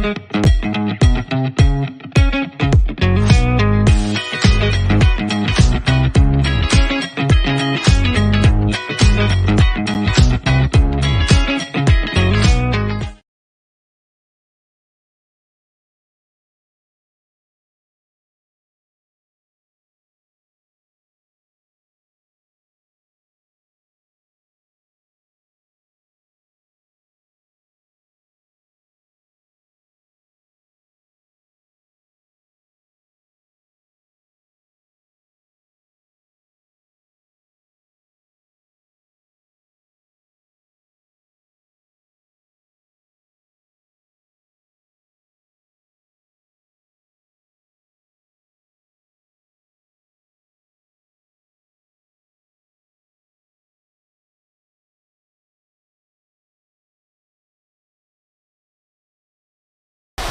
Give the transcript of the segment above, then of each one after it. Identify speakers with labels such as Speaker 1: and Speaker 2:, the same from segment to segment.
Speaker 1: The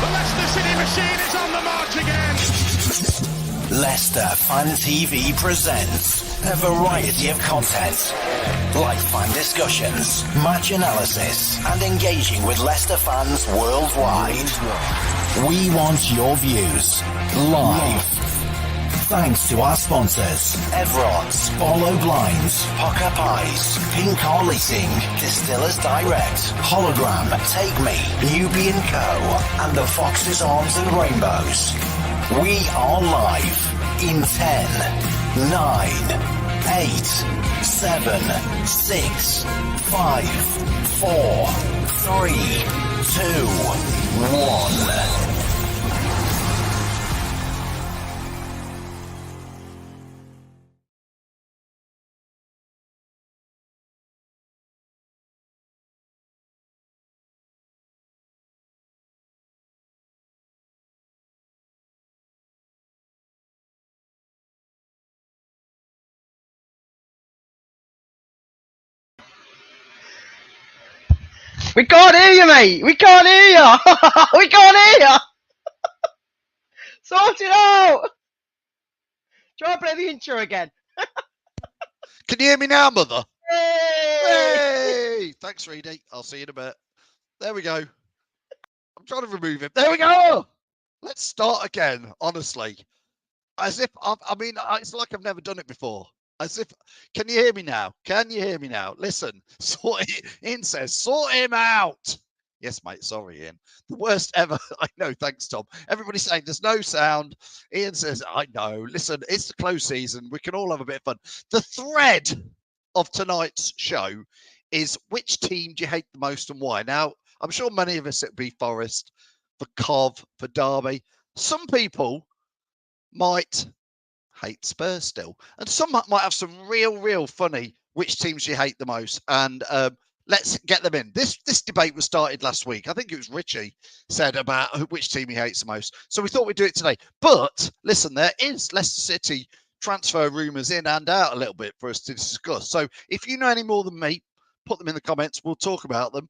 Speaker 1: Leicester City machine is on the march again.
Speaker 2: Leicester Fan TV presents a variety of content, like fan discussions, match analysis, and engaging with Leicester fans worldwide. We want your views live. Thanks to our sponsors, Everards, Barlow Blinds, Pukka Pies, Car Leasing, Distillers Direct, Hollogram, Take Me, Newby Co, and the Foxes, Arms and Rainbows. We are live in 10, 9, 8, 7, 6, 5, 4, 3, 2, 1.
Speaker 3: We can't hear you, mate. We can't hear you. We can't hear you. Sort it out. Try and play the intro again.
Speaker 4: Can you hear me now, Mother?
Speaker 3: Hey!
Speaker 4: Hey! Thanks, Reedy. I'll see you in a bit. There we go. I'm trying to remove him. There we go. Let's start again, honestly. As if, I mean, it's like I've never done it before. As if, can you hear me now? Can you hear me now? Listen, Ian says, sort him out. Yes, mate, sorry, Ian. The worst ever. I know, thanks, Tom. Everybody's saying there's no sound. Ian says, I know. Listen, it's the close season. We can all have a bit of fun. The thread of tonight's show is which team do you hate the most and why? Now, I'm sure many of us, it'll be Forest, for Cov, for Derby. Some people might hate Spurs still, and some might have some real funny which teams you hate the most, and let's get them in. This debate was started last week. I think it was Richie said about which team he hates the most, so we thought we'd do it today. But listen, there is Leicester City transfer rumours in and out a little bit for us to discuss, so if you know any more than me, put them in the comments. We'll talk about them.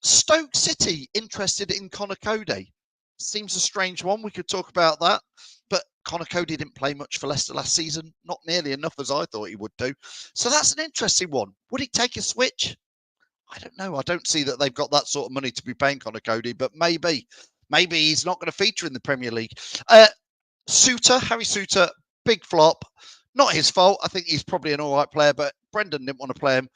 Speaker 4: Stoke City interested in Connor Cody. Seems a strange one. We could talk about that. But Connor Cody didn't play much for Leicester last season. Not nearly enough as I thought he would do. So that's an interesting one. Would he take a switch? I don't know. I don't see that they've got that sort of money to be paying Connor Cody, but maybe. Maybe he's not going to feature in the Premier League. Suter, Harry Suter, big flop. Not his fault. I think he's probably an all right player, but Brendan didn't want to play him.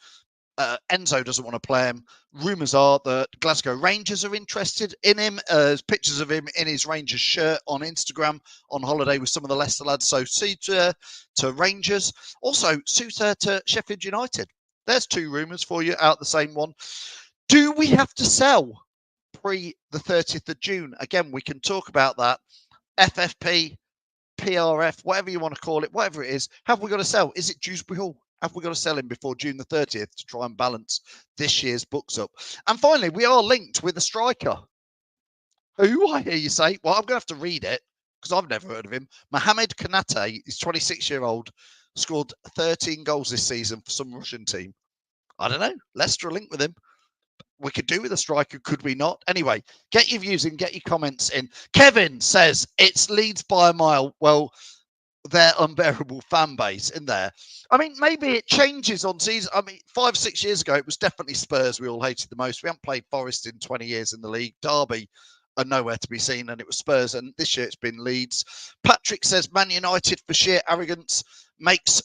Speaker 4: Enzo doesn't want to play him. Rumours are that Glasgow Rangers are interested in him. There's pictures of him in his Rangers shirt on Instagram on holiday with some of the Leicester lads. So Suter to Rangers. Also Suter to Sheffield United. There's two rumours for you out the same one. Do we have to sell pre the 30th of June? Again, we can talk about that. FFP, PRF, whatever you want to call it, whatever it is. Have we got to sell? Is it Dewsbury Hall? Have we got to sell him before June the 30th to try and balance this year's books up? And finally, we are linked with a striker. Who, I hear you say? Well, I'm going to have to read it because I've never heard of him. Mohamed Konate is 26-year-old, scored 13 goals this season for some Russian team. I don't know. Leicester are linked with him. We could do with a striker, could we not? Anyway, get your views in, get your comments in. Kevin says it's Leeds by a mile. Well, their unbearable fan base in there. I mean, maybe it changes on season. I mean, 5-6 years ago, it was definitely Spurs we all hated the most. We haven't played Forest in 20 years in the league. Derby are nowhere to be seen, and it was Spurs. And this year it's been Leeds. Patrick says Man United for sheer arrogance makes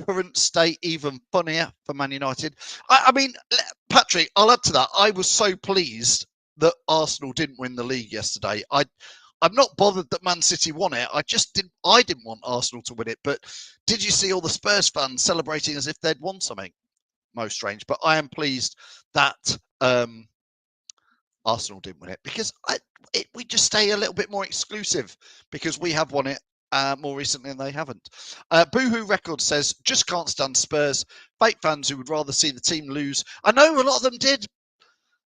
Speaker 4: current state even funnier for Man United. I mean, Patrick, I'll add to that. I was so pleased that Arsenal didn't win the league yesterday. I'm not bothered that Man City won it. I didn't want Arsenal to win it. But did you see all the Spurs fans celebrating as if they'd won something? Most strange. But I am pleased that Arsenal didn't win it, because we just stay a little bit more exclusive because we have won it more recently and they haven't. Boohoo Records says, just can't stand Spurs. Fake fans who would rather see the team lose. I know a lot of them did.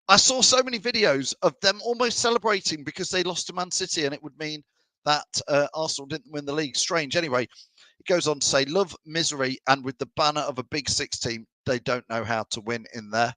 Speaker 4: I saw so many videos of them almost celebrating because they lost to Man City, and it would mean that Arsenal didn't win the league. Strange. Anyway, it goes on to say, love misery, and with the banner of a Big Six team, they don't know how to win in there.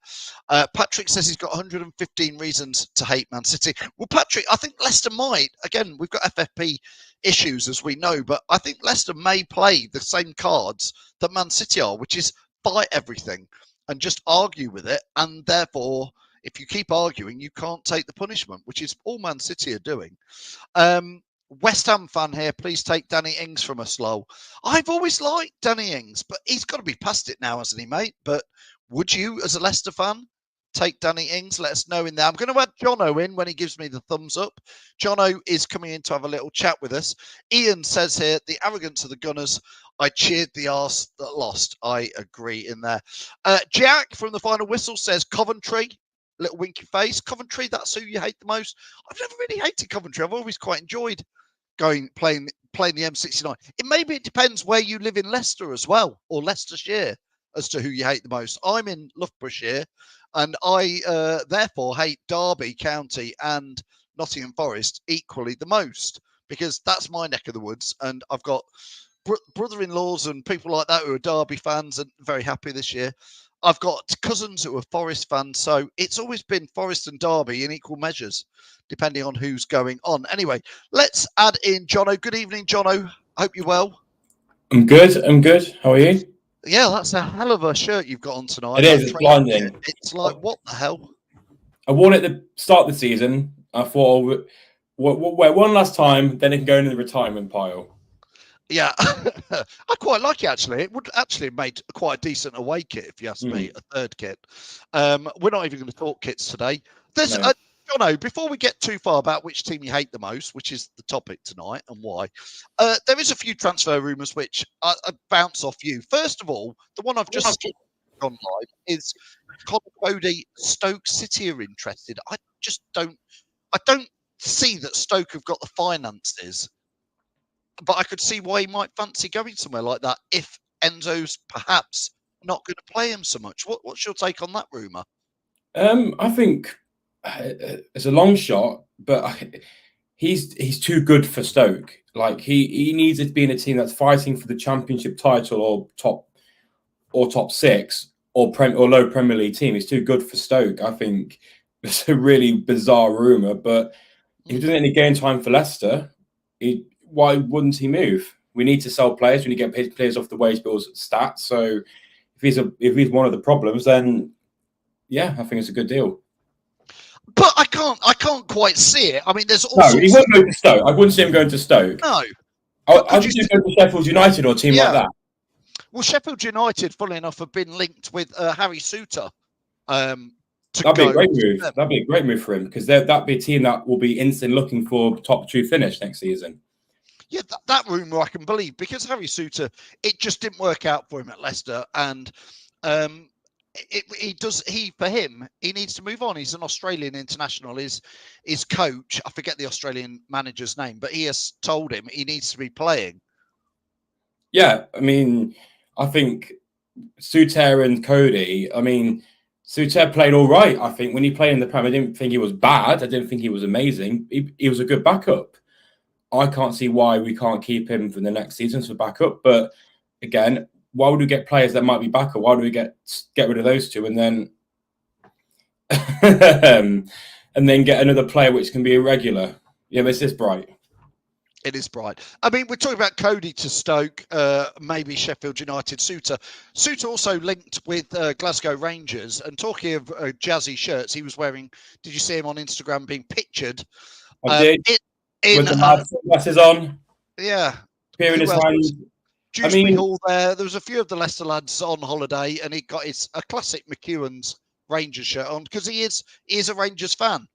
Speaker 4: Patrick says he's got 115 reasons to hate Man City. Well, Patrick, I think Leicester might. Again, we've got FFP issues, as we know, but I think Leicester may play the same cards that Man City are, which is fight everything and just argue with it, and therefore, if you keep arguing, you can't take the punishment, which is all Man City are doing. West Ham fan here, please take Danny Ings from us, lol. I've always liked Danny Ings, but he's got to be past it now, hasn't he, mate? But would you, as a Leicester fan, take Danny Ings? Let us know in there. I'm going to add Jono in when he gives me the thumbs up. Jono is coming in to have a little chat with us. Ian says here, the arrogance of the Gunners. I cheered the arse that lost. I agree in there. Jack from the Final Whistle says Coventry. Little winky face. Coventry, that's who you hate the most. I've never really hated Coventry. I've always quite enjoyed playing the M69. Maybe it depends where you live in Leicester as well, or Leicestershire, as to who you hate the most. I'm in Loughboroughshire, and I therefore hate Derby County and Nottingham Forest equally the most, because that's my neck of the woods, and I've got brother-in-laws and people like that who are Derby fans and very happy this year. I've got cousins who are Forest fans, so it's always been Forest and Derby in equal measures, depending on who's going on. Anyway, let's add in Jono. Good evening, Jono. Hope you're well.
Speaker 5: I'm good. How are you?
Speaker 4: Yeah, that's a hell of a shirt you've got on tonight.
Speaker 5: It is. It's blinding.
Speaker 4: It's like, what the hell?
Speaker 5: I wore it at the start of the season. I thought, we'll wear one last time, then it can go in the retirement pile.
Speaker 4: Yeah, I quite like it, actually. It would actually have made quite a decent away kit, if you ask me, a third kit. We're not even going to talk kits today. There's, Jono, before we get too far about which team you hate the most, which is the topic tonight and why, there is a few transfer rumours which I bounce off you. First of all, the one I've just gone live is Connor Cody. Stoke City are interested. I don't see that Stoke have got the finances, but I could see why he might fancy going somewhere like that if Enzo's perhaps not going to play him so much. What's your take on that rumour?
Speaker 5: I think it's a long shot, but he's too good for Stoke. Like he needs to be in a team that's fighting for the Championship title or top six or low Premier League team. He's too good for Stoke. I think it's a really bizarre rumour, but if he doesn't get any game time for Leicester, why wouldn't he move? We need to sell players. We need to get players off the wage bills stats. So if he's one of the problems, then yeah, I think it's a good deal.
Speaker 4: But I can't quite see it. I mean, there's all
Speaker 5: he wouldn't go to Stoke. I wouldn't see him going to Stoke.
Speaker 4: No.
Speaker 5: I'd just go to Sheffield United or a team like that.
Speaker 4: Well, Sheffield United, funnily enough, have been linked with Harry Suter.
Speaker 5: That'd be a great move. That'd be a great move for him, because that'd be a team that will be instantly looking for top 2 finish next season.
Speaker 4: Yeah, that rumour I can believe, because Harry Suter, it just didn't work out for him at Leicester, and for him, he needs to move on. He's an Australian international. His coach, I forget the Australian manager's name, but he has told him he needs to be playing.
Speaker 5: Yeah, I mean, I think Suter and Cody, I mean, Suter played all right. I think when he played in the Prem, I didn't think he was bad. I didn't think he was amazing. He was a good backup. I can't see why we can't keep him for the next season for backup. But again, why would we get players that might be backup? Why do we get rid of those two and then and then get another player which can be irregular? Yeah, it's just bright.
Speaker 4: It is bright. I mean, we're talking about Cody to Stoke, maybe Sheffield United. Suter also linked with Glasgow Rangers. And talking of jazzy shirts, he was wearing. Did you see him on Instagram being pictured?
Speaker 5: I did. With the mad sunglasses on.
Speaker 4: Yeah.
Speaker 5: Peering his hand.
Speaker 4: Dewsbury Hall there. There was a few of the Leicester lads on holiday, and he got a classic McEwen's Rangers shirt on because he is a Rangers fan.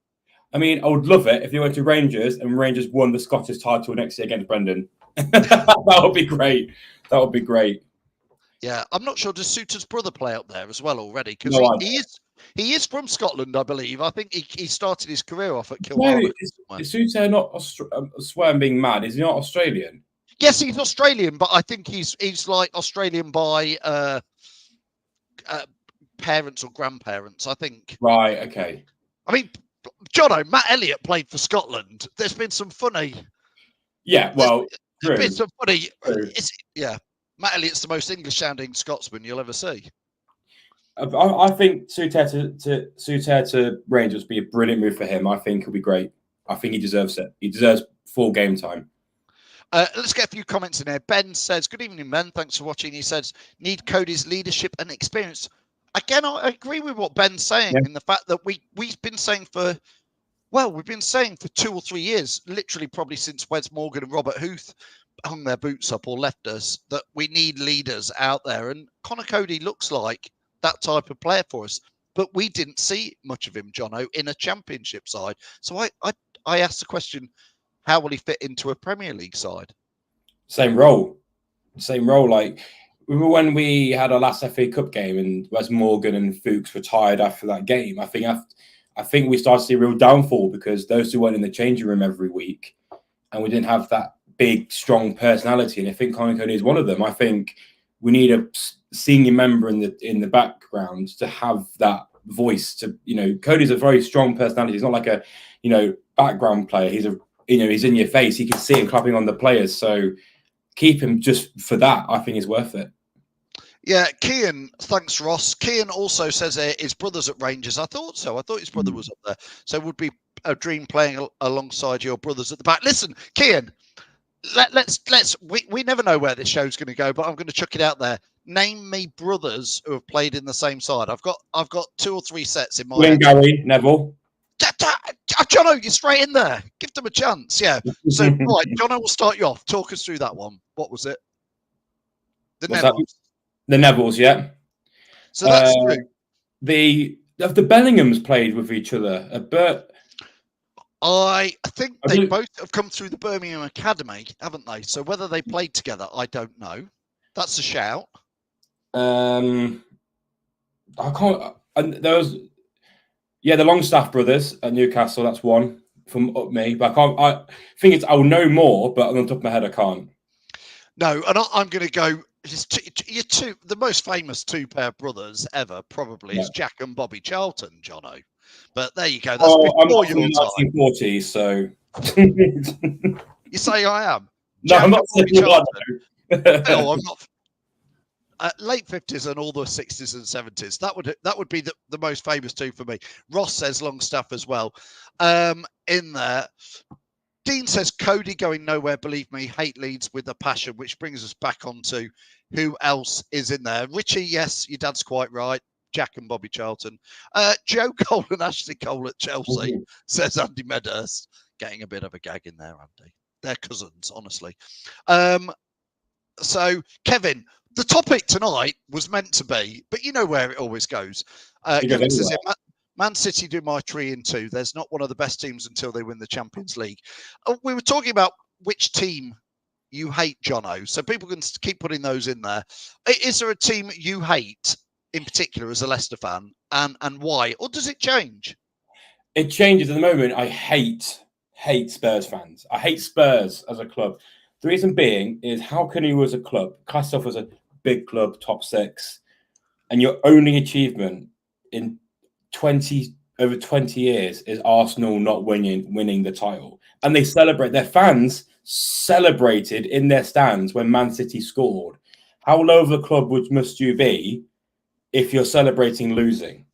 Speaker 5: I mean, I would love it if he went to Rangers and Rangers won the Scottish title next year against Brendan. That would be great. That would be great.
Speaker 4: Yeah, I'm not sure. Does Suter's brother play up there as well already? Because he is from Scotland, I believe. I think he started his career off at Kilmarnock.
Speaker 5: No, is Suter not? I swear I'm being mad. Is he not Australian?
Speaker 4: Yes, he's Australian, but I think he's like Australian by parents or grandparents. I think.
Speaker 5: Right. Okay.
Speaker 4: I mean, Jono, Matt Elliott played for Scotland. There's been some funny.
Speaker 5: Yeah, well,
Speaker 4: there's been some funny. Matt Elliott's the most English-sounding Scotsman you'll ever see.
Speaker 5: I think Suter to Rangers would be a brilliant move for him. I think it'll be great. I think he deserves it. He deserves full game time.
Speaker 4: Let's get a few comments in there. Ben says, "Good evening, men. Thanks for watching." He says, "Need Cody's leadership and experience." Again, I agree with what Ben's saying in the fact that we've been saying for 2 or 3 years, literally probably since Wes Morgan and Robert Huth hung their boots up or left us, that we need leaders out there. And Connor Cody looks like that type of player for us. But we didn't see much of him, Jono, in a championship side. So I asked the question, how will he fit into a Premier League side? Same
Speaker 5: role. Like, remember when we had our last FA Cup game and Wes Morgan and Fuchs retired after that game? I think we started to see a real downfall because those two weren't in the changing room every week, and we didn't have that big, strong personality. And I think Connor Cody is one of them. I think we need a senior member in the background to have that voice. Cody's a very strong personality. He's not like a background player. He's in your face. You can see him clapping on the players. So keep him just for that. I think is worth it.
Speaker 4: Yeah, Kean, thanks, Ross. Kean also says his brother's at Rangers. I thought so. I thought his brother was up there. So it would be a dream playing alongside your brothers at the back. Listen, Kean, we never know where this show's going to go, but I'm going to chuck it out there. Name me brothers who have played in the same side. I've got 2 or 3 sets in my head.
Speaker 5: Gary, Neville.
Speaker 4: Jono, you're straight in there. Give them a chance. Yeah. So, right, Jono, will start you off. Talk us through that one. What was it? The Nevilles.
Speaker 5: The Nevilles, yeah.
Speaker 4: So that's true.
Speaker 5: The Bellinghams played with each other.
Speaker 4: I think they both have come through the Birmingham Academy, haven't they? So whether they played together, I don't know. That's a shout.
Speaker 5: I can't. There was, the Longstaff brothers at Newcastle. That's one from up me, but I can't. I think I'll know more, but on the top of my head, I can't.
Speaker 4: No, and I'm going to go. The most famous 2 pair of brothers ever probably is Jack and Bobby Charlton, Jono. But there you go. That's before your time.
Speaker 5: 1940s, so
Speaker 4: you say I am.
Speaker 5: No, I'm not saying
Speaker 4: Charlton. No, I'm not. Late 50s and all the 60s and 70s. That would be the most famous 2 for me. Ross says Longstaff as well. In there. Dean says Cody going nowhere, believe me, hate Leeds with a passion, which brings us back onto who else is in there. Richie, yes, your dad's quite right. Jack and Bobby Charlton. Joe Cole and Ashley Cole at Chelsea, says Andy Medhurst. Getting a bit of a gag in there, Andy. They're cousins, honestly. So, Kevin, the topic tonight was meant to be, but you know where it always goes. Kevin says, Man City do my 3 in 2. There's not one of the best teams until they win the Champions League. We were talking about which team you hate, Jono, so people can keep putting those in there. Is there a team you hate in particular as a Leicester fan, and why? Or does it change?
Speaker 5: It changes at the moment. I hate Spurs fans. I hate Spurs as a club. The reason being is how can you as a club class off as a big club, top 6, and your only achievement in over 20 years is Arsenal not winning the title. And they celebrate, their fans celebrated in their stands when Man City scored. How low of a club must you be if you're celebrating losing?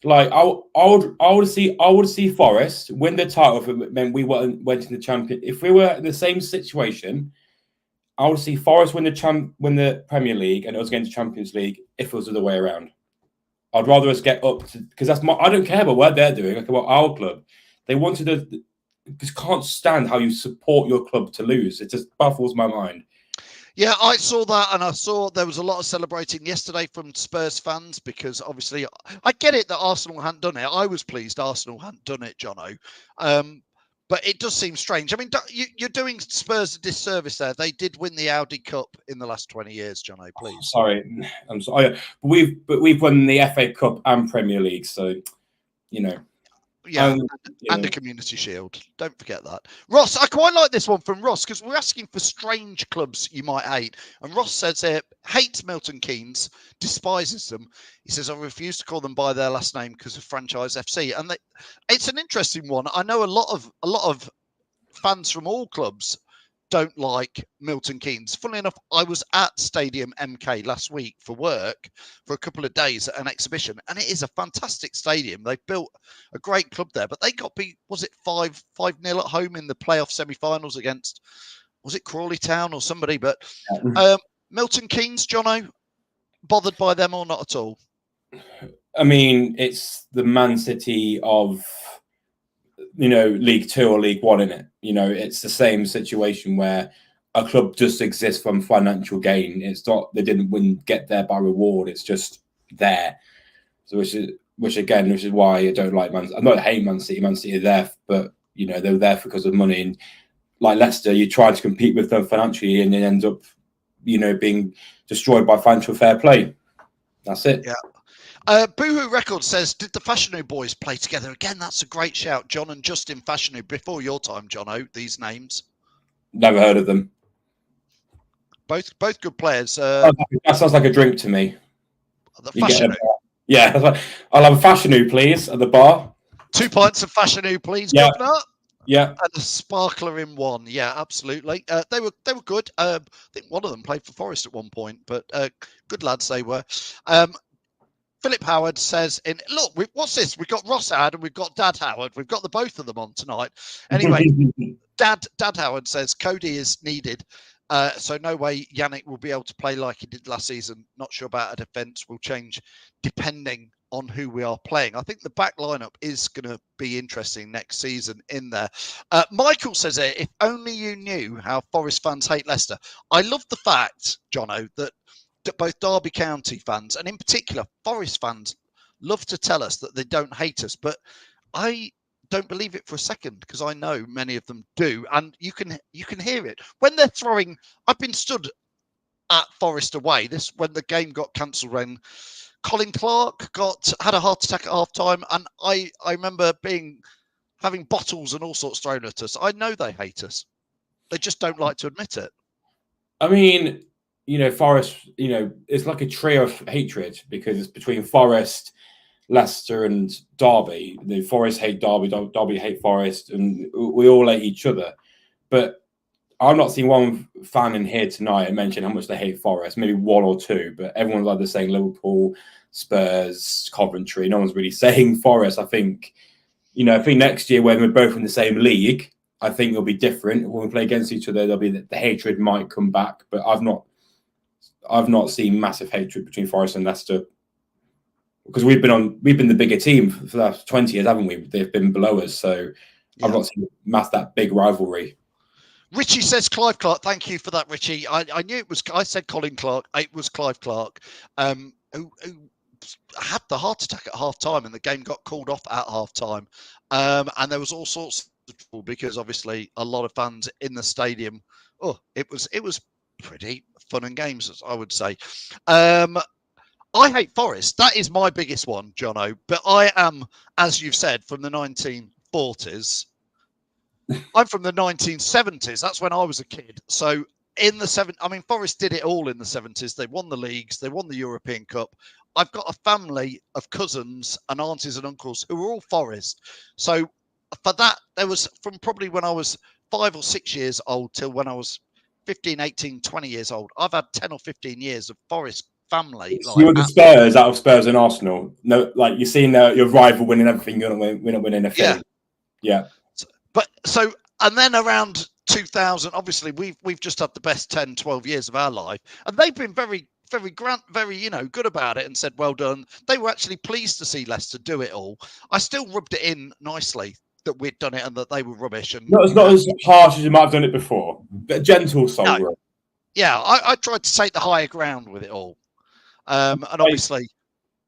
Speaker 5: like I would see Forest win the title if it meant we went in the champion. If we were in the same situation, I would see Forest win the Premier League and it was against the Champions League if it was the other way around. I'd rather us get up to, because that's I don't care about what they're doing. Like about our club, they wanted to. Just can't stand how you support your club to lose. It just baffles my mind.
Speaker 4: Yeah, I saw that, and I saw there was a lot of celebrating yesterday from Spurs fans because obviously I get it that Arsenal hadn't done it. I was pleased Arsenal hadn't done it, Jono. But it does seem strange. I mean, you're doing Spurs a disservice there. They did win the Audi Cup in the last 20 years, Jono, please.
Speaker 5: Sorry, I'm sorry. But we've won the FA Cup and Premier League, so you know.
Speaker 4: Yeah, and a Community Shield. Don't forget that. Ross, I quite like this one from Ross because we're asking for strange clubs you might hate. And Ross says here, hates Milton Keynes, despises them. He says, I refuse to call them by their last name because of Franchise FC. And it's an interesting one. I know a lot of fans from all clubs don't like Milton Keynes. Funnily enough, I was at Stadium MK last week for work for a couple of days at an exhibition, and it is a fantastic stadium. They've built a great club there, but they got beat, was it 5-0 at home in the playoff semi-finals against, was it Crawley Town or somebody? But Milton Keynes, Jono, bothered by them or not at all?
Speaker 5: I mean, it's the Man City of League Two or League One, in it. It's the same situation where a club just exists from financial gain. It's not they didn't get there by reward. It's just there. So which is why I don't like Man. I'm not hate Man City. Man City are there, but they were there because of money. And like Leicester, you try to compete with them financially, and it ends up being destroyed by financial fair play. That's it.
Speaker 4: Yeah. Boohoo Records says, did the Fashanu boys play together? Again, that's a great shout. John and Justin Fashanu, before your time, Jono, these names.
Speaker 5: Never heard of them.
Speaker 4: Both good players.
Speaker 5: That sounds like a drink to me.
Speaker 4: The Fashanu.
Speaker 5: Yeah, I'll have a Fashanu, please, at the bar.
Speaker 4: 2 pints of Fashanu, please,
Speaker 5: yeah.
Speaker 4: Governor.
Speaker 5: Yeah.
Speaker 4: And a sparkler in one. Yeah, absolutely. They were good. I think one of them played for Forest at one point, but good lads they were. Philip Howard says, look, what's this? We've got Ross Howard and we've got Dad Howard. We've got the both of them on tonight. Anyway, Dad Howard says Cody is needed. So no way Yannick will be able to play like he did last season. Not sure about a defence will change depending on who we are playing. I think the back lineup is going to be interesting next season in there. Michael says here, if only you knew how Forest fans hate Leicester. I love the fact, Jono, that both Derby County fans and in particular Forest fans love to tell us that they don't hate us, but I don't believe it for a second because I know many of them do, and you can hear it when they're throwing. I've been stood at Forest away when the game got cancelled when Colin Clark had a heart attack at half time, and I remember having bottles and all sorts thrown at us. I know they hate us. They just don't like to admit it.
Speaker 5: I mean, Forest, it's like a trio of hatred because it's between Forest, Leicester, and Derby. The Forest hate Derby, Derby hate Forest, and we all hate each other. But I've not seen one fan in here tonight mention how much they hate Forest, maybe one or two, but everyone's either saying Liverpool, Spurs, Coventry. No one's really saying Forest. I think next year when we're both in the same league, I think it'll be different. When we play against each other, there'll be the hatred might come back, but I've not seen massive hatred between Forest and Leicester because we've been the bigger team for the last 20 years, haven't we? They've been below us, so yeah. I've not seen that big rivalry.
Speaker 4: Richie says Clive Clark. Thank you for that, Richie. I knew it was. I said Colin Clark. It was Clive Clark, who had the heart attack at half time, and the game got called off at half time. And there was all sorts of trouble because obviously a lot of fans in the stadium. It was pretty fun and games, I would say. I hate Forest. That is my biggest one, Jono. But I am, as you've said, from the 1940s. I'm from the 1970s. That's when I was a kid. So in the Forest did it all in the 70s. They won the leagues. They won the European Cup. I've got a family of cousins and aunties and uncles who were all Forest. So for that, there was from probably when I was 5 or 6 years old till when I was 15, 18, 20 years old. I've had 10 or 15 years of Forest family.
Speaker 5: So you want the Spurs out of Spurs and Arsenal? No, like you're seeing your rival winning everything. We're not winning a thing. Yeah.
Speaker 4: But so, and then around 2000, obviously we've just had the best 10, 12 years of our life, and they've been very good about it and said well done. They were actually pleased to see Leicester do it all. I still rubbed it in nicely that we'd done it and that they were rubbish. And
Speaker 5: not as harsh as you might have done it before, but gentle soul. No.
Speaker 4: Yeah, I tried to take the higher ground with it all. And obviously,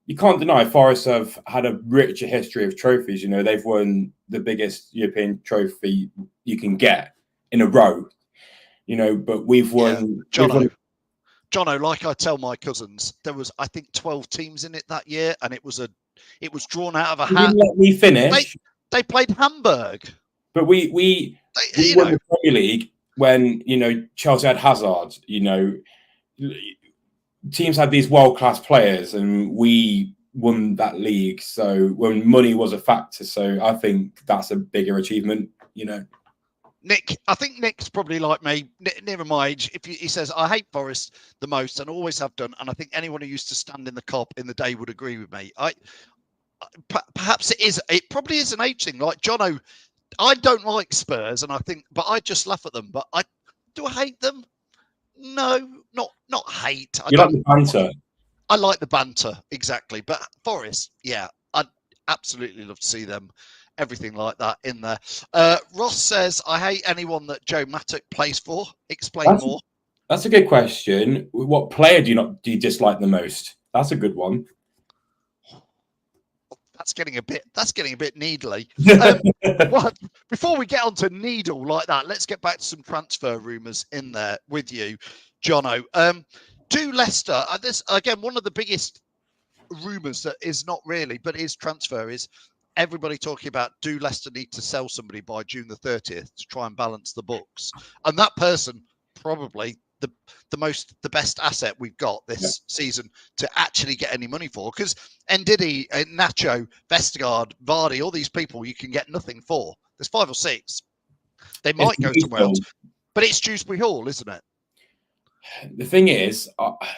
Speaker 5: you can't deny Forest have had a richer history of trophies. You know, they've won the biggest European trophy you can get in a row. You know, but we've won.
Speaker 4: Yeah. Jono, like I tell my cousins, there was I think 12 teams in it that year, and it was drawn out of a hat.
Speaker 5: Let me finish.
Speaker 4: They played Hamburg,
Speaker 5: but we won the Premier League when Chelsea had Hazard. Teams had these world-class players, and we won that league. So when money was a factor, so I think that's a bigger achievement.
Speaker 4: Nick, I think Nick's probably like me, near my age. He says, I hate Forest the most and always have done. And I think anyone who used to stand in the Kop in the day would agree with me. Perhaps it probably is an age thing. Like Jono, I don't like Spurs, but I just laugh at them. But do I hate them? No, not hate.
Speaker 5: You like the banter.
Speaker 4: I like the banter, exactly. But Forest, yeah, I'd absolutely love to see them. Everything like that in there. Ross says, I hate anyone that Joe Mattock plays for. Explain more.
Speaker 5: That's a good question. What player do you dislike the most? That's a good one.
Speaker 4: That's getting a bit needly. Well, before we get on to needle like that, let's get back to some transfer rumours in there with you, Jono. Do Leicester, this again, one of the biggest rumours that is not really, but is transfer is everybody talking about, do Leicester need to sell somebody by June the 30th to try and balance the books? And that person, probably the best asset we've got this season to actually get any money for. Because Ndidi, Nacho, Vestergaard, Vardy, all these people you can get nothing for. There's 5 or 6. They might go somewhere else. But it's Dewsbury Hall, isn't it?
Speaker 5: The thing is...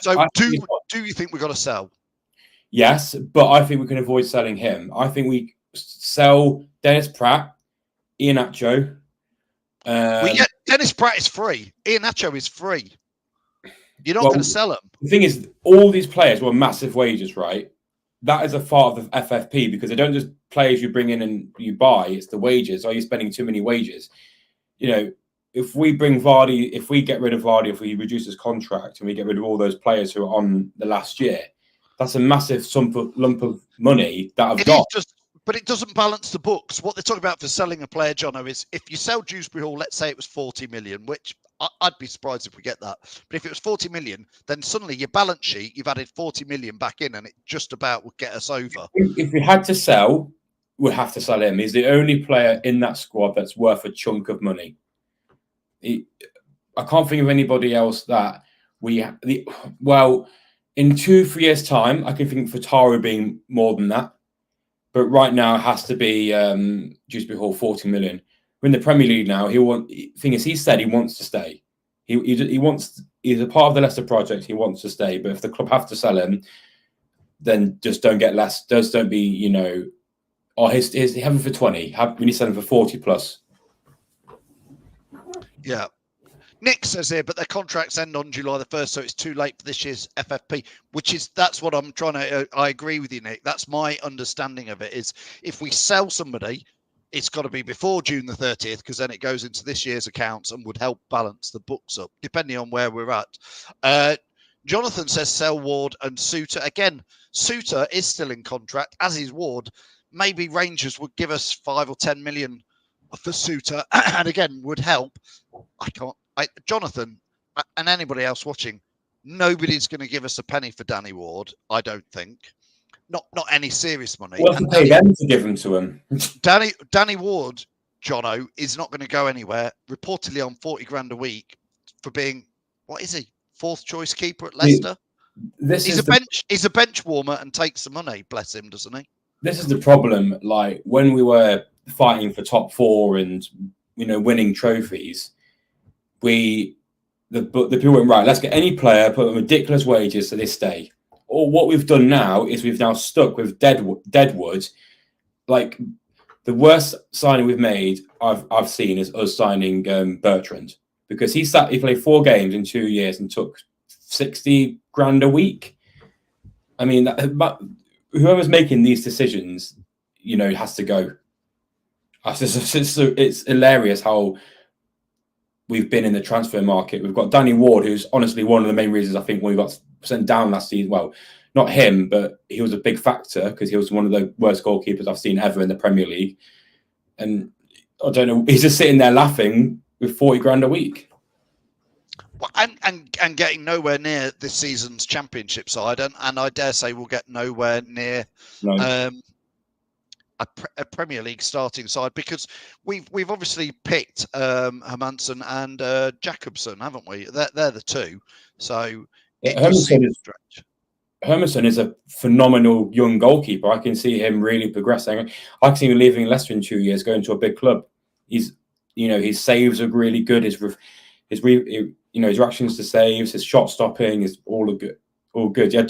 Speaker 4: do you think we've got to sell?
Speaker 5: Yes, but I think we can avoid selling him. I think we sell Dennis Pratt, Iheanacho.
Speaker 4: Dennis Pratt is free. Iheanacho is free. You're not going to sell him.
Speaker 5: The thing is, all these players were massive wages, right? That is a part of the FFP because they don't just players you bring in and you buy. It's the wages. Are you spending too many wages? If we bring Vardy, if we get rid of Vardy, if we reduce his contract and we get rid of all those players who are on the last year, that's a massive lump of money that I've got.
Speaker 4: But it doesn't balance the books. What they're talking about for selling a player, Jono, is if you sell Dewsbury Hall, let's say it was 40 million, which I'd be surprised if we get that. But if it was 40 million, then suddenly your balance sheet, you've added 40 million back in and it just about would get us over.
Speaker 5: If we had to sell, we'd have to sell him. He's the only player in that squad that's worth a chunk of money. I can't think of anybody else that in 2-3 years' time, I can think of Fataru being more than that. But right now, it has to be Dewsbury Hall, 40 million. We're in the Premier League now. He said he wants to stay. He's a part of the Leicester project. He wants to stay. But if the club have to sell him, then just don't get less. Just don't be, he's having for 20. We need to sell him for 40 plus.
Speaker 4: Yeah. Nick says here, but their contracts end on July the 1st, so it's too late for this year's FFP, that's what I'm trying to, I agree with you, Nick. That's my understanding of it, is if we sell somebody, it's got to be before June the 30th, because then it goes into this year's accounts and would help balance the books up, depending on where we're at. Jonathan says sell Ward and Suter. Again, Suter is still in contract, as is Ward. Maybe Rangers would give us 5 or 10 million for Suter, and again, would help. Jonathan and anybody else watching, nobody's going to give us a penny for Danny Ward, I don't think. Not any serious money.
Speaker 5: Well, to pay them to give them to him.
Speaker 4: Danny Ward, Jono, is not going to go anywhere. Reportedly on 40 grand a week for being, what is he? 4th choice keeper at Leicester. He's a bench warmer and takes the money. Bless him, doesn't he?
Speaker 5: This is the problem. Like when we were fighting for top 4 and winning trophies, we the people went, right, let's get any player, put them ridiculous wages so they stay. Or what we've done now is we've now stuck with Deadwood. Like, the worst signing we've made, I've seen, is us signing Bertrand, because he played 4 games in 2 years and took 60 grand a week. I mean, whoever's making these decisions, has to go. It's hilarious how we've been in the transfer market. We've got Danny Ward, who's honestly one of the main reasons I think when we got sent down last season. Well, not him, but he was a big factor because he was one of the worst goalkeepers I've seen ever in the Premier League. And I don't know, he's just sitting there laughing with 40 grand a week.
Speaker 4: Well, and getting nowhere near this season's championship side, and I dare say we'll get nowhere near a Premier League starting side, because we've obviously picked Hermansson and Jacobson, haven't we? They're the two. So
Speaker 5: Hermansson is a phenomenal young goalkeeper. I can see him really progressing. I can see him leaving Leicester in 2 years, going to a big club. His saves are really good. His reactions to saves, his shot stopping is all good. All good. Yeah.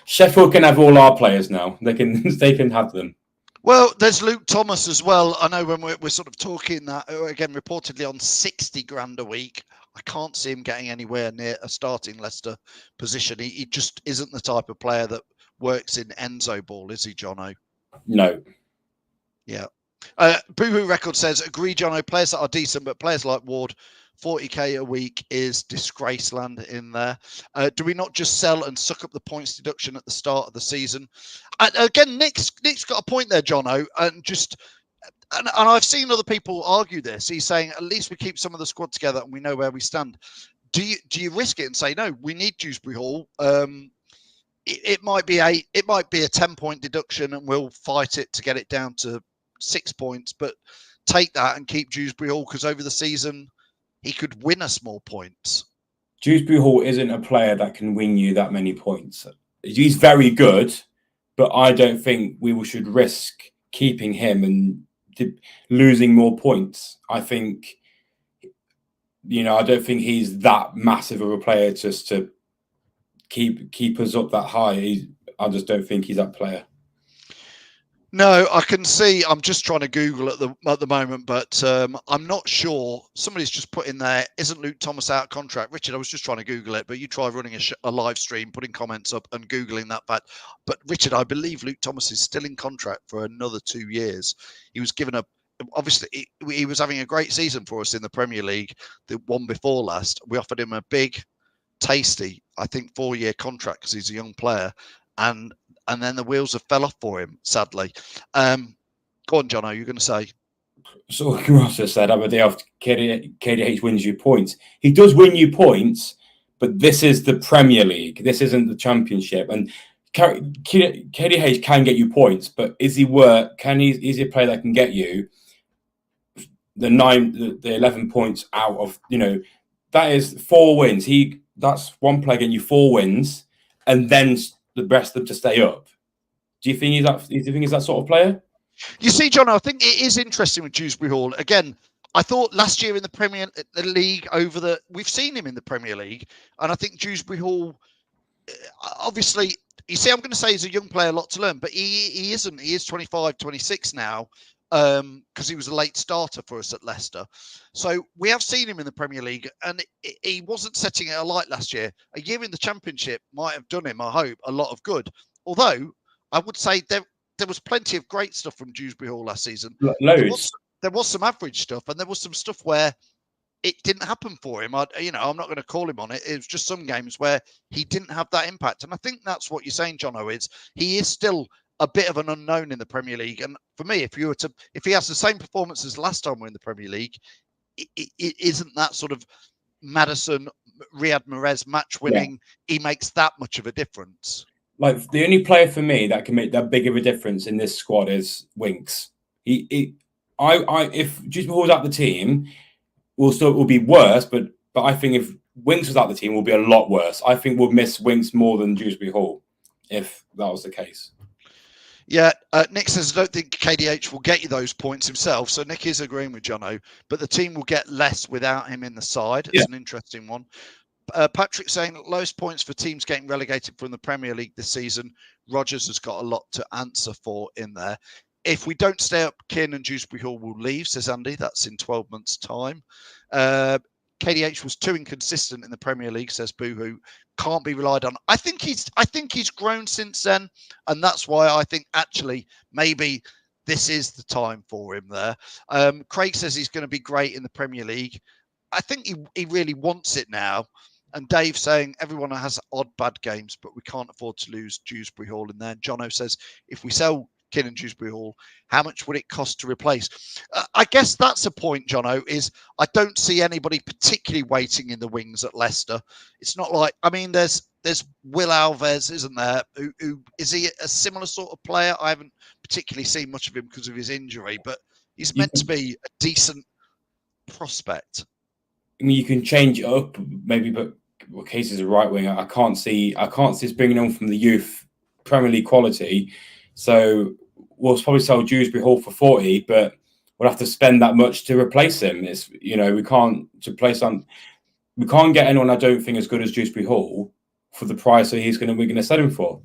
Speaker 5: Sheffield can have all our players now. They can have them.
Speaker 4: Well, there's Luke Thomas as well. I know when we're sort of talking that, again, reportedly on 60 grand a week. I can't see him getting anywhere near a starting Leicester position. He just isn't the type of player that works in Enzo ball, is he, Jono?
Speaker 5: No.
Speaker 4: Yeah. Boohoo Record says, agree, Jono, players that are decent, but players like Ward, 40k a week is disgrace land in there. Do we not just sell and suck up the points deduction at the start of the season? Again, Nick's got a point there, Jono, and I've seen other people argue this. He's saying at least we keep some of the squad together and we know where we stand. Do you risk it and say no? We need Dewsbury Hall. It might be a 10-point deduction, and we'll fight it to get it down to 6 points. But take that and keep Dewsbury Hall, because over the season he could win us more points.
Speaker 5: Dewsbury Hall isn't a player that can win you that many points. He's very good, but I don't think we should risk keeping him and losing more points. I think, I don't think he's that massive of a player just to keep us up that high. I just don't think he's that player.
Speaker 4: No, I can see. I'm just trying to Google at the moment, but I'm not sure. Somebody's just put in there, isn't Luke Thomas out of contract? Richard, I was just trying to Google it, but you try running a live stream, putting comments up and Googling that fact. But Richard, I believe Luke Thomas is still in contract for another 2 years. He was given obviously he was having a great season for us in the Premier League, the one before last. We offered him a big, tasty, I think, 4-year contract because he's a young player. And then the wheels have fell off for him, sadly. Go on, Jono, you're going to say.
Speaker 5: So Ross just said, other day after KDH wins you points. He does win you points, but this is the Premier League. This isn't the Championship. And KDH can get you points, but is he a player that can get you the 11 points out of, that is 4 wins. That's one player getting you 4 wins, and then the rest of them to stay up. Do you think he's that sort of player?
Speaker 4: You see, John, I think it is interesting with Dewsbury Hall. Again, I thought last year in the Premier League we've seen him in the Premier League, and I think Dewsbury Hall, obviously, you see, I'm going to say he's a young player, a lot to learn, but he isn't. He is 25, 26 now, because he was a late starter for us at Leicester. So we have seen him in the Premier League, and he wasn't setting it alight last year. A year in the Championship might have done him, I hope, a lot of good. Although I would say there was plenty of great stuff from Dewsbury Hall last season.
Speaker 5: Loads.
Speaker 4: There was some average stuff, and there was some stuff where it didn't happen for him. I'm not going to call him on it. It was just some games where he didn't have that impact. And I think that's what you're saying, Jono, is he is still a bit of an unknown in the Premier League. And for me, if he has the same performance as last time we're in the Premier League, it isn't that sort of Maddison, Riyad Mahrez match winning. Yeah. He makes that much of a difference.
Speaker 5: Like, the only player for me that can make that big of a difference in this squad is Winks. If Dewsbury Hall's out the team, will be worse, but I think if Winks was out the team, we'll be a lot worse. I think we'll miss Winks more than Dewsbury Hall if that was the case.
Speaker 4: Yeah, Nick says, I don't think KDH will get you those points himself. So Nick is agreeing with Jono, but the team will get less without him in the side. It's an interesting one. Patrick saying lowest points for teams getting relegated from the Premier League this season. Rogers has got a lot to answer for in there. If we don't stay up, Kin and Dewsbury Hall will leave, says Andy. That's in 12 months' time. KDH was too inconsistent in the Premier League, says Boohoo. Can't be relied on. I think he's grown since then, and that's why I think actually maybe this is the time for him there. Craig says he's going to be great in the Premier League. I think he really wants it now. And Dave saying everyone has odd bad games, but we can't afford to lose Dewsbury Hall in there. And Jono says if we sell Kin and Dewsbury Hall, how much would it cost to replace? I guess that's a point, Jono, is I don't see anybody particularly waiting in the wings at Leicester. It's not like, I mean, there's Will Alves, isn't there? Who is he a similar sort of player? I haven't particularly seen much of him because of his injury, but he's meant to be a decent prospect.
Speaker 5: I mean, you can change it up maybe, but Case is a right winger. I can't see us bringing on from the youth Premier League quality. So we'll probably sell Dewsbury Hall for 40, but we'll have to spend that much to replace him. It's, you know, we can't get anyone I don't think as good as Dewsbury Hall for the price that we're going to sell him for,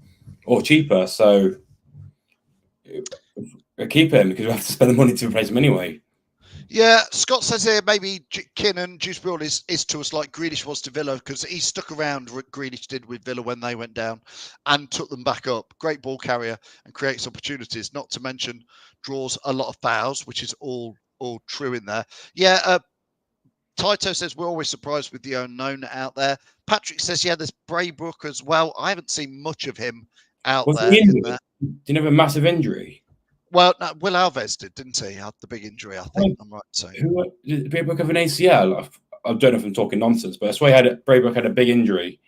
Speaker 5: or cheaper. So we'll keep him because we have to spend the money to replace him anyway.
Speaker 4: Yeah, Scott says here maybe Kin and Dewsbury Hall is to us like Grealish was to Villa, because he stuck around what Grealish did with Villa when they went down and took them back up. Great ball carrier and creates opportunities, not to mention draws a lot of fouls, which is all true in there. Yeah, Taito says we're always surprised with the unknown out there. Patrick says, yeah, there's Braybrook as well. I haven't seen much of him out there.
Speaker 5: Did he have a massive injury?
Speaker 4: Well, no, Will Alves didn't he? He had the big injury, I think. I'm right to say.
Speaker 5: Did Braybrook have an ACL? I don't know if I'm talking nonsense, but I swear Braybrook had a big injury.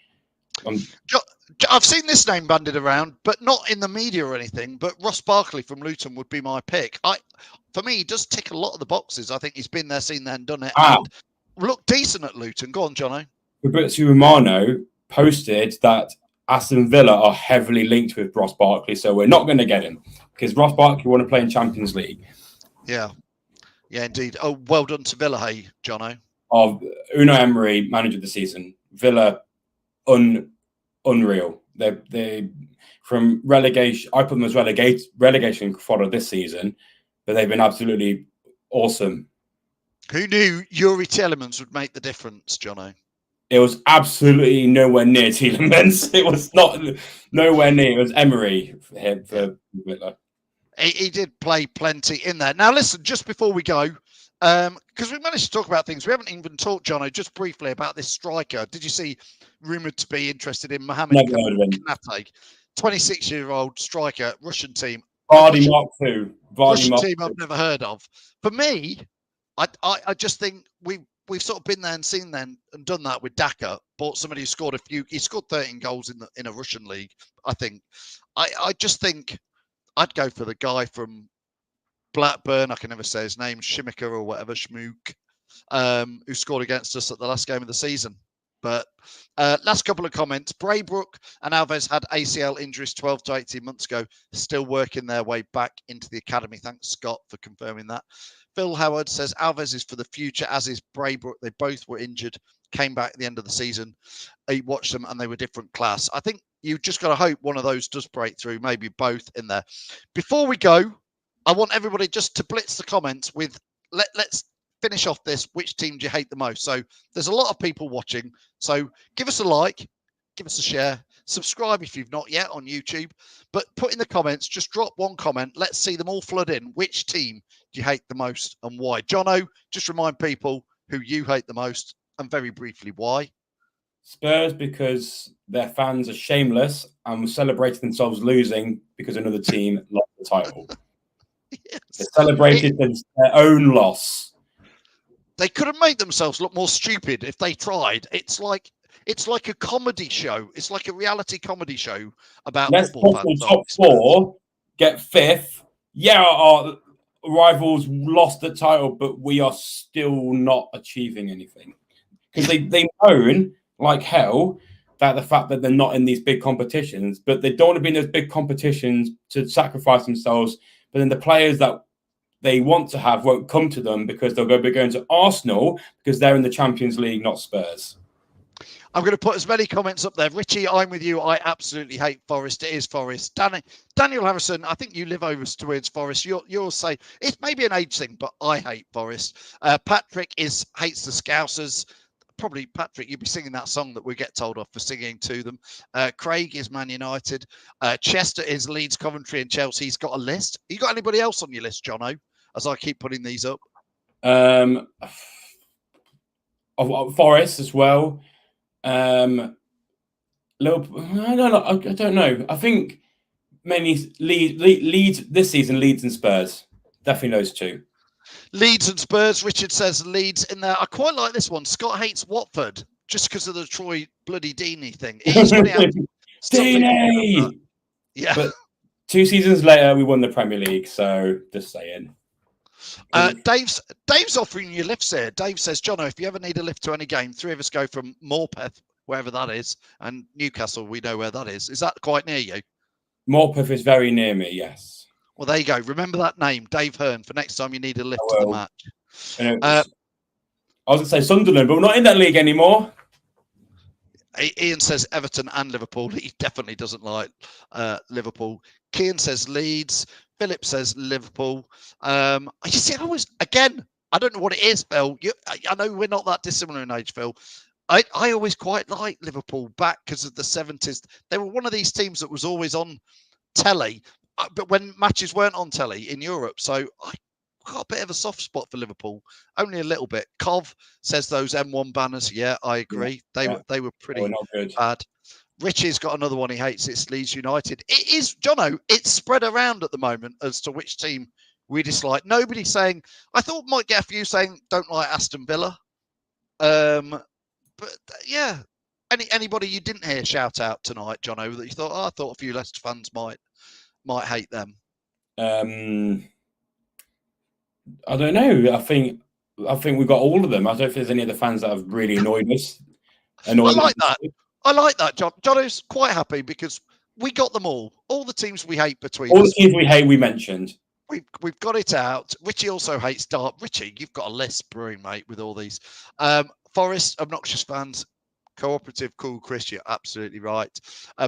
Speaker 4: I've seen this name bandied around, but not in the media or anything. But Ross Barkley from Luton would be my pick. For me, he does tick a lot of the boxes. I think he's been there, seen there, and done it. And looked decent at Luton. Go on, Jono.
Speaker 5: Fabrizio Romano posted that Aston Villa are heavily linked with Ross Barkley, so we're not going to get him because Ross Barkley want to play in Champions League.
Speaker 4: Yeah, indeed. Oh, well done to Villa, hey, Jono.
Speaker 5: Of Unai Emery, manager of the season. Villa, unreal. They from relegation. I put them as relegation fodder this season, but they've been absolutely awesome. Who
Speaker 4: knew Yuri Tielemans would make the difference, Jono?
Speaker 5: It was absolutely nowhere near Tielemans. It was not nowhere near. It was Emery for Villa.
Speaker 4: He did play plenty in there. Now, listen, just before we go, because we managed to talk about things, we haven't even talked, Jono, just briefly about this striker. Did you see rumoured to be interested in Mohamed Konate, 26-year-old striker, Russian team.
Speaker 5: Vardy Mark II.
Speaker 4: Russian team I've never heard of. For me, I just think we've sort of been there and seen them and done that with Daka. Bought somebody who scored he scored 13 goals in a Russian league, I think. I just think I'd go for the guy from Blackburn, I can never say his name, Shimika or whatever, Schmook, who scored against us at the last game of the season. But last couple of comments. Braybrook and Alves had ACL injuries 12 to 18 months ago, still working their way back into the academy. Thanks, Scott, for confirming that. Phil Howard says Alves is for the future, as is Braybrook. They both were injured, came back at the end of the season. He watched them and they were different class. I think you've just got to hope one of those does break through, maybe both in there. Before we go, I want everybody just to blitz the comments with, let's finish off this. Which team do you hate the most? So there's a lot of people watching. So give us a like, give us a share, subscribe if you've not yet on YouTube. But put in the comments, just drop one comment. Let's see them all flood in. Which team do you hate the most and why? Jono, just remind people who you hate the most and very briefly why.
Speaker 5: Spurs, because their fans are shameless and celebrated themselves losing because another team lost the title. Yes. They celebrated their own loss.
Speaker 4: They could have made themselves look more stupid if they tried. It's like a comedy show. It's like a reality comedy show about football fans.
Speaker 5: Top four, get fifth. Yeah, our rivals lost the title, but we are still not achieving anything because they moan like hell about the fact that they're not in these big competitions, but they don't want to be in those big competitions to sacrifice themselves. But then the players that they want to have won't come to them because they'll be going to Arsenal because they're in the Champions League, not Spurs.
Speaker 4: I'm going to put as many comments up there. Richie, I'm with you. I absolutely hate Forest. It is Forest. Daniel Harrison, I think you live over towards Forest. You'll say it's maybe an age thing, but I hate Forest. Patrick hates the Scousers. Probably, Patrick, you'd be singing that song that we get told off for singing to them. Craig is Man United. Chester is Leeds, Coventry, and Chelsea. He's got a list. You got anybody else on your list, Jono? As I keep putting these up.
Speaker 5: Forest as well. Liverpool, I don't know. I think mainly Leeds this season. Leeds and Spurs, definitely those two.
Speaker 4: Leeds and Spurs. Richard says Leeds in there. I quite like this one. Scott hates Watford just because of the Troy bloody Deeney thing.
Speaker 5: Deeney.
Speaker 4: Yeah.
Speaker 5: But 2 seasons later, we won the Premier League. So just saying.
Speaker 4: Dave's offering you lifts here. Dave says, Jono, if you ever need a lift to any game, 3 of us go from Morpeth, wherever that is, and Newcastle, we know where that is. Is that quite near you?
Speaker 5: Morpeth is very near me, yes.
Speaker 4: Well, there you go. Remember that name, Dave Hearn, for next time you need a lift to the match.
Speaker 5: I was going to say Sunderland, but we're not in that league anymore.
Speaker 4: Ian says Everton and Liverpool. He definitely doesn't like Liverpool. Kian says Leeds. Philip says Liverpool. You see, I don't know what it is, Phil. I know we're not that dissimilar in age, Phil. I always quite like Liverpool back because of the 70s. They were one of these teams that was always on telly, but when matches weren't on telly in Europe. So I got a bit of a soft spot for Liverpool, only a little bit. Cov says those M1 banners. Yeah, I agree. They were pretty bad. Richie's got another one he hates. It's Leeds United. It is, Jono, it's spread around at the moment as to which team we dislike. Nobody's saying, I thought might get a few saying don't like Aston Villa. But yeah, anybody you didn't hear shout out tonight, Jono, that you thought, I thought a few Leicester fans might hate them.
Speaker 5: I don't know. I think we got all of them. I don't know if there's any other fans that have really annoyed us.
Speaker 4: I like that. I like that, John. Jono's quite happy because we got them all. All the teams we hate between
Speaker 5: all
Speaker 4: us.
Speaker 5: the teams we hate, we mentioned.
Speaker 4: We've got it out. Richie also hates Dart. Richie, you've got a list brewing, mate, with all these. Forest, obnoxious fans. Cooperative, cool Chris, you're absolutely right.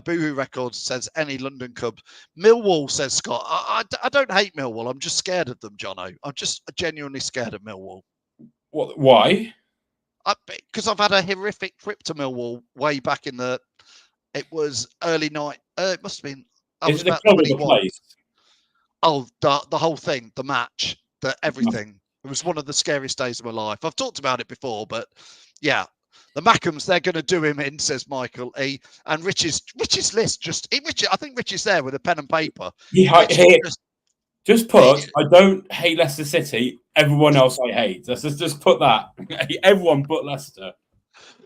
Speaker 4: Boohoo Records says any London Cubs. Millwall says Scott. I don't hate Millwall. I'm just scared of them, Jono. I'm just genuinely scared of Millwall.
Speaker 5: What? Why?
Speaker 4: Because I've had a horrific trip to Millwall way back in it was early night. It must have been. I was about 21. Oh, the whole thing, the match, everything. It was one of the scariest days of my life. I've talked about it before, but yeah, the Mackhams, they're going to do him in, says Michael E. And Rich's list I think Rich is there with a pen and paper.
Speaker 5: Yeah, just put, I don't hate Leicester City. Everyone else I hate. Let's just put that. Everyone but Leicester.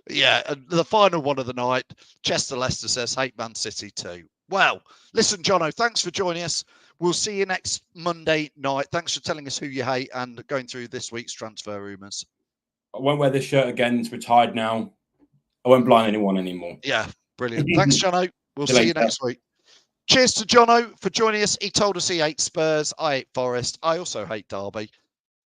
Speaker 4: Yeah, and the final one of the night, Chester Leicester says, hate Man City too. Well, listen, Jono, thanks for joining us. We'll see you next Monday night. Thanks for telling us who you hate and going through this week's transfer rumours.
Speaker 5: I won't wear this shirt again. It's retired now. I won't blind anyone anymore.
Speaker 4: Yeah, brilliant. Thanks, Jono. We'll see you next week. Cheers to Jono for joining us. He told us he hates Spurs. I hate Forest. I also hate Derby.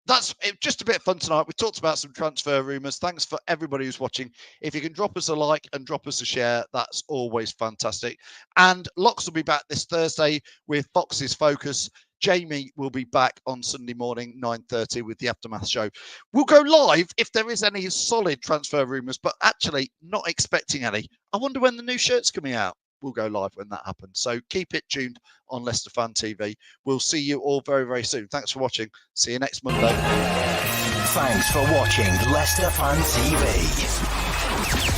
Speaker 4: That's just a bit of fun tonight. We talked about some transfer rumours. Thanks for everybody who's watching. If you can drop us a like and drop us a share, that's always fantastic. And Locks will be back this Thursday with Fox's Focus. Jamie will be back on Sunday morning, 9:30 with the Aftermath show. We'll go live if there is any solid transfer rumours, but actually not expecting any. I wonder when the new shirt's coming out. We'll go live when that happens. So keep it tuned on Leicester Fan TV. We'll see you all very, very soon. Thanks for watching. See you next Monday.
Speaker 2: Thanks for watching Leicester Fan TV.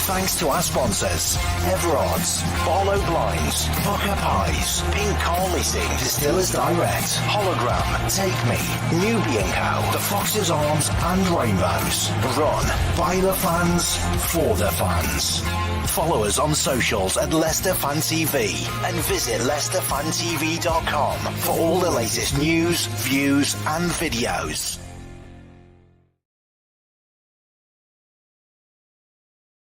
Speaker 2: Thanks to our sponsors, Everards, Barlow Blinds, Pukka Pies, Car Leasing, Distillers Direct, Hollogram, Take Me, Newby Co, The Fox's Arms and Rainbows. Run by the fans, for the fans. Follow us on socials at Leicester Fan TV and visit leicesterfantv.com for all the latest news, views and videos.